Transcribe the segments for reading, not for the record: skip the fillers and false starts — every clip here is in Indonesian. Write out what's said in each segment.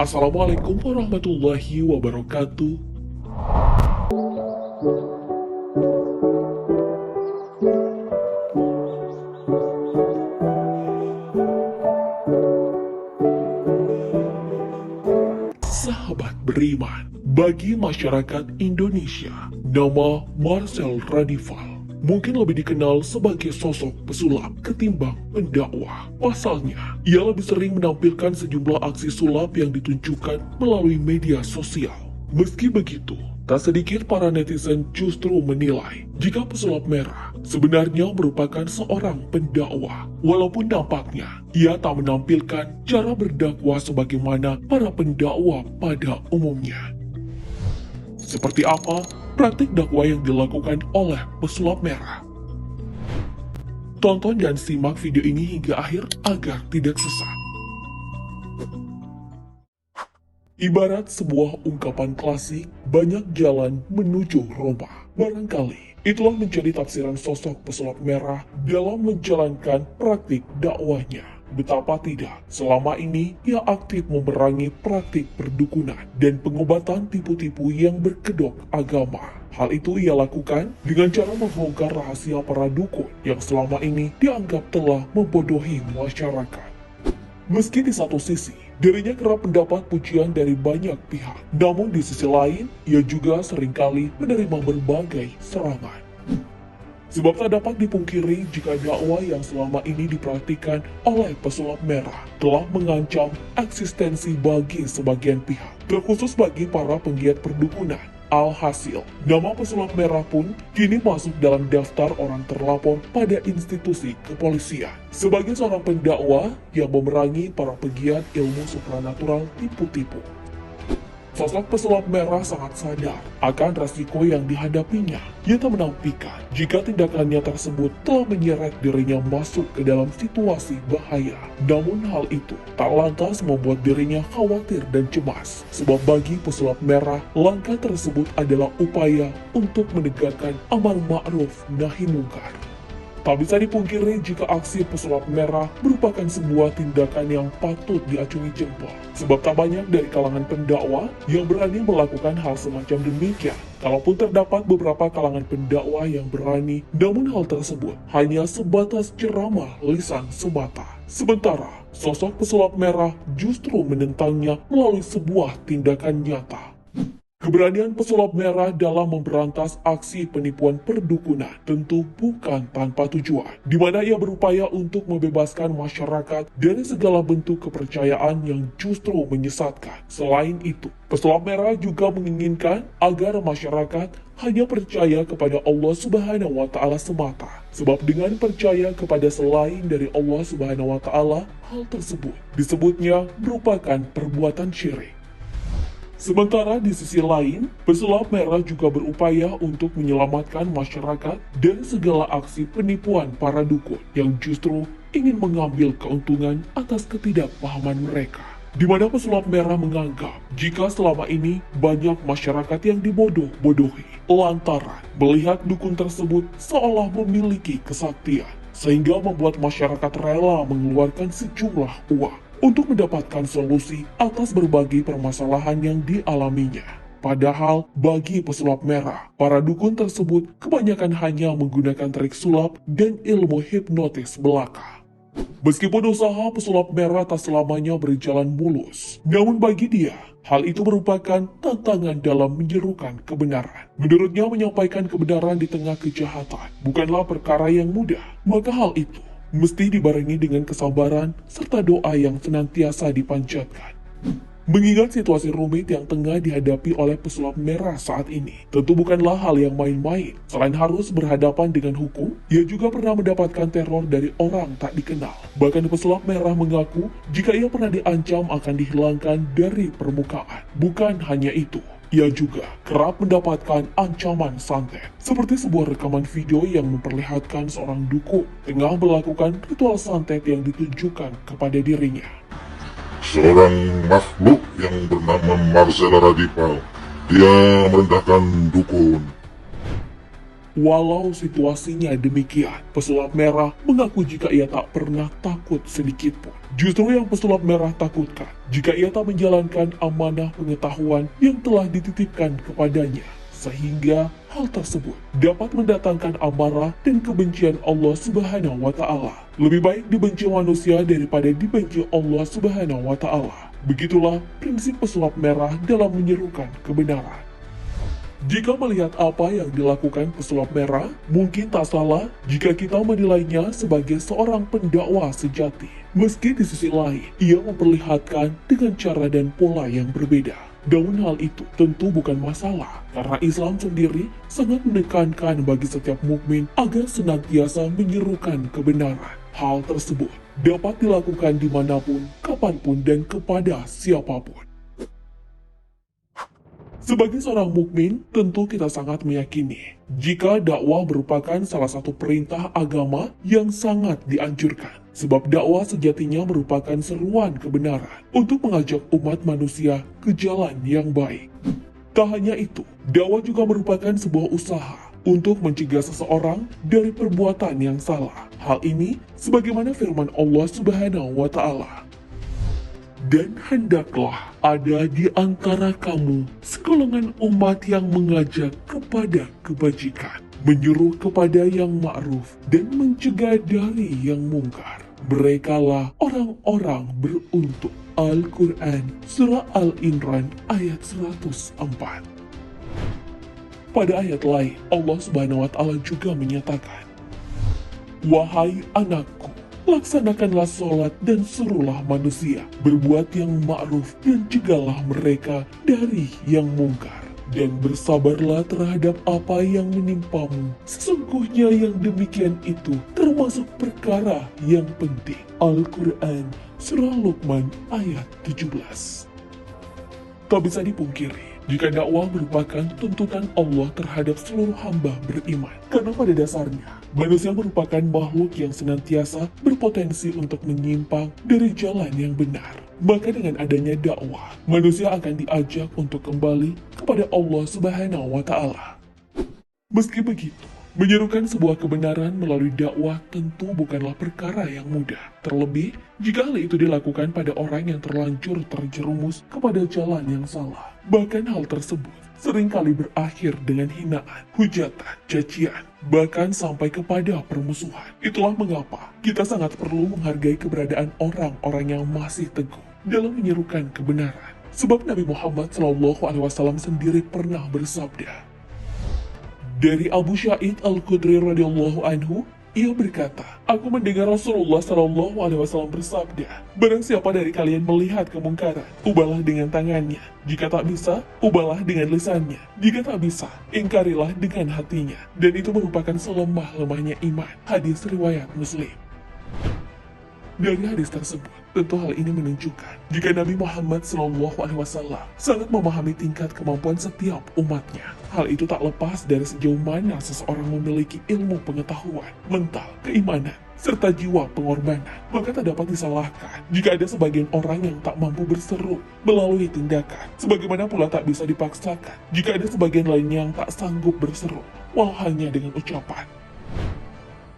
Assalamualaikum warahmatullahi wabarakatuh. Sahabat beriman, bagi masyarakat Indonesia, nama Marcel Radival mungkin lebih dikenal sebagai sosok pesulap ketimbang pendakwah. Pasalnya, ia lebih sering menampilkan sejumlah aksi sulap yang ditunjukkan melalui media sosial. Meski begitu, tak sedikit para netizen justru menilai jika pesulap merah sebenarnya merupakan seorang pendakwah. Walaupun nampaknya ia tak menampilkan cara berdakwah sebagaimana para pendakwah pada umumnya. Seperti apa praktik dakwah yang dilakukan oleh pesulap merah? Tonton dan simak video ini hingga akhir agar tidak sesat. Ibarat sebuah ungkapan klasik, banyak jalan menuju Roma. Barangkali itulah menjadi tafsiran sosok pesulap merah dalam menjalankan praktik dakwahnya. Betapa tidak, selama ini ia aktif memerangi praktik perdukunan dan pengobatan tipu-tipu yang berkedok agama. Hal itu ia lakukan dengan cara membongkar rahasia para dukun yang selama ini dianggap telah membodohi masyarakat. Meski di satu sisi, dirinya kerap mendapat pujian dari banyak pihak, namun di sisi lain, ia juga seringkali menerima berbagai serangan. Sebab tak dapat dipungkiri jika dakwah yang selama ini dipraktikkan oleh pesulap merah telah mengancam eksistensi bagi sebagian pihak, terkhusus bagi para penggiat perdukunan. Alhasil, nama pesulap merah pun kini masuk dalam daftar orang terlapor pada institusi kepolisian. Sebagai seorang pendakwah yang memerangi para pegiat ilmu supranatural tipu-tipu, sosok pesulap merah sangat sadar akan resiko yang dihadapinya. Ia tak menafikan jika tindakannya tersebut telah menyeret dirinya masuk ke dalam situasi bahaya. Namun hal itu tak lantas membuat dirinya khawatir dan cemas. Sebab bagi pesulap merah, langkah tersebut adalah upaya untuk menegakkan amar ma'ruf nahi mungkar. Tak bisa dipungkiri jika aksi pesulap merah merupakan sebuah tindakan yang patut diacungi jempol. Sebab tak banyak dari kalangan pendakwah yang berani melakukan hal semacam demikian. Kalaupun terdapat beberapa kalangan pendakwah yang berani, namun hal tersebut hanya sebatas ceramah lisan semata. Sementara, sosok pesulap merah justru menentangnya melalui sebuah tindakan nyata. Keberanian pesulap merah dalam memberantas aksi penipuan perdukunan tentu bukan tanpa tujuan, di mana ia berupaya untuk membebaskan masyarakat dari segala bentuk kepercayaan yang justru menyesatkan. Selain itu, pesulap merah juga menginginkan agar masyarakat hanya percaya kepada Allah Subhanahu wa Ta'ala semata. Sebab dengan percaya kepada selain dari Allah Subhanahu wa Ta'ala, hal tersebut disebutnya merupakan perbuatan syirik. Sementara di sisi lain, pesulap merah juga berupaya untuk menyelamatkan masyarakat dari segala aksi penipuan para dukun yang justru ingin mengambil keuntungan atas ketidakpahaman mereka. Di mana pesulap merah menganggap jika selama ini banyak masyarakat yang dibodoh-bodohi lantaran melihat dukun tersebut seolah memiliki kesaktian, sehingga membuat masyarakat rela mengeluarkan sejumlah uang untuk mendapatkan solusi atas berbagai permasalahan yang dialaminya. Padahal bagi pesulap merah, para dukun tersebut kebanyakan hanya menggunakan trik sulap dan ilmu hipnotis belaka. Meskipun usaha pesulap merah tak selamanya berjalan mulus, namun bagi dia, hal itu merupakan tantangan dalam menyerukan kebenaran. Menurutnya, menyampaikan kebenaran di tengah kejahatan bukanlah perkara yang mudah, maka hal itu mesti dibarengi dengan kesabaran serta doa yang senantiasa dipanjatkan. Mengingat situasi rumit yang tengah dihadapi oleh pesulap merah saat ini, tentu bukanlah hal yang main-main. Selain harus berhadapan dengan hukum, ia juga pernah mendapatkan teror dari orang tak dikenal. Bahkan pesulap merah mengaku jika ia pernah diancam akan dihilangkan dari permukaan. Bukan hanya itu, ia juga kerap mendapatkan ancaman santet. Seperti sebuah rekaman video yang memperlihatkan seorang dukun tengah melakukan ritual santet yang ditujukan kepada dirinya. Seorang makhluk yang bernama Marcel Radival, dia merendahkan dukun. Walau situasinya demikian, pesulap merah mengaku jika ia tak pernah takut sedikit pun. Justru yang pesulap merah takutkan, jika ia tak menjalankan amanah pengetahuan yang telah dititipkan kepadanya. Sehingga hal tersebut dapat mendatangkan amarah dan kebencian Allah Subhanahu wa Ta'ala. Lebih baik dibenci manusia daripada dibenci Allah Subhanahu wa Ta'ala. Begitulah prinsip pesulap merah dalam menyerukan kebenaran. Jika melihat apa yang dilakukan pesulap merah, mungkin tak salah jika kita menilainya sebagai seorang pendakwah sejati. Meski di sisi lain, ia memperlihatkan dengan cara dan pola yang berbeda. Namun hal itu tentu bukan masalah, karena Islam sendiri sangat menekankan bagi setiap mukmin agar senantiasa menyerukan kebenaran. Hal tersebut dapat dilakukan dimanapun, kapanpun, dan kepada siapapun. Sebagai seorang mukmin, tentu kita sangat meyakini jika dakwah merupakan salah satu perintah agama yang sangat dianjurkan. Sebab dakwah sejatinya merupakan seruan kebenaran untuk mengajak umat manusia ke jalan yang baik. Tak hanya itu, dakwah juga merupakan sebuah usaha untuk mencegah seseorang dari perbuatan yang salah. Hal ini sebagaimana firman Allah Subhanahu wa Ta'ala. Dan hendaklah ada di antara kamu segolongan umat yang mengajak kepada kebajikan, menyuruh kepada yang ma'ruf, dan mencegah dari yang mungkar. Merekalah orang-orang beruntung. Al-Quran, Surah Al-Imran, ayat 104. Pada ayat lain, Allah Subhanahu wa Ta'ala juga menyatakan, "Wahai anakku, laksanakanlah sholat dan suruhlah manusia berbuat yang ma'ruf dan cegahlah mereka dari yang mungkar. Dan bersabarlah terhadap apa yang menimpamu. Sesungguhnya yang demikian itu termasuk perkara yang penting." Al-Quran, Surah Luqman, ayat 17. Tak bisa dipungkiri, jika dakwah merupakan tuntutan Allah terhadap seluruh hamba beriman. Karena pada dasarnya, manusia merupakan makhluk yang senantiasa berpotensi untuk menyimpang dari jalan yang benar. Maka dengan adanya dakwah, manusia akan diajak untuk kembali kepada Allah Subhanahu wa Ta'ala. Meski begitu, menyerukan sebuah kebenaran melalui dakwah tentu bukanlah perkara yang mudah. Terlebih, jika hal itu dilakukan pada orang yang terlanjur terjerumus kepada jalan yang salah. Bahkan hal tersebut seringkali berakhir dengan hinaan, hujatan, cacian, bahkan sampai kepada permusuhan. Itulah mengapa kita sangat perlu menghargai keberadaan orang-orang yang masih teguh dalam menyerukan kebenaran. Sebab Nabi Muhammad SAW sendiri pernah bersabda, dari Abu Sa'id Al-Khudri radhiyallahu anhu, ia berkata, "Aku mendengar Rasulullah SAW bersabda, barang siapa dari kalian melihat kemungkaran, ubahlah dengan tangannya. Jika tak bisa, ubahlah dengan lisannya. Jika tak bisa, ingkarilah dengan hatinya. Dan itu merupakan selemah-lemahnya iman." Hadis riwayat Muslim. Dari hadis tersebut, tentu hal ini menunjukkan jika Nabi Muhammad SAW sangat memahami tingkat kemampuan setiap umatnya. Hal itu tak lepas dari sejauh mana seseorang memiliki ilmu pengetahuan, mental, keimanan, serta jiwa pengorbanan. Maka tak dapat disalahkan jika ada sebagian orang yang tak mampu berseru melalui tindakan. Sebagaimana pula tak bisa dipaksakan jika ada sebagian lain yang tak sanggup berseru, walau hanya dengan ucapan.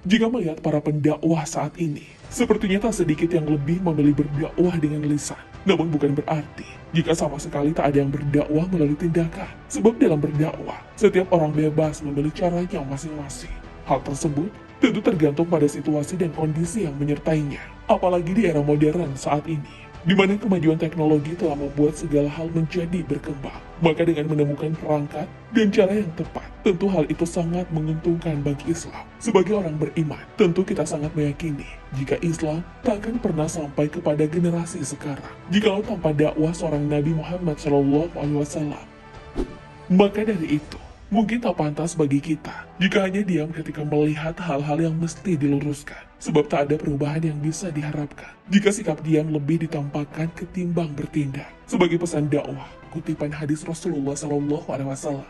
Jika melihat para pendakwah saat ini, sepertinya tak sedikit yang lebih memilih berdakwah dengan lisan. Namun bukan berarti jika sama sekali tak ada yang berdakwah melalui tindakan. Sebab dalam berdakwah, setiap orang bebas memilih caranya masing-masing. Hal tersebut tentu tergantung pada situasi dan kondisi yang menyertainya. Apalagi di era modern saat ini, di mana kemajuan teknologi telah membuat segala hal menjadi berkembang. Maka dengan menemukan perangkat dan cara yang tepat, tentu hal itu sangat menguntungkan bagi Islam. Sebagai orang beriman, tentu kita sangat meyakini jika Islam tak akan pernah sampai kepada generasi sekarang jikalau tanpa dakwah seorang Nabi Muhammad SAW. Maka dari itu, mungkin tak pantas bagi kita jika hanya diam ketika melihat hal-hal yang mesti diluruskan. Sebab tak ada perubahan yang bisa diharapkan jika sikap diam lebih ditampakkan ketimbang bertindak. Sebagai pesan dakwah, kutipan hadis Rasulullah SAW,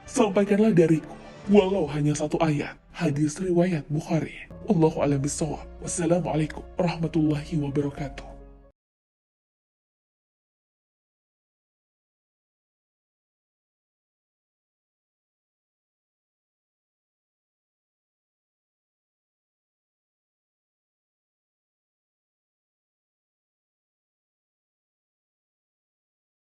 "Sampaikanlah dariku, walau hanya satu ayat." Hadis riwayat Bukhari. Allahu a'lam bishawab. Wassalamualaikum warahmatullahi wabarakatuh.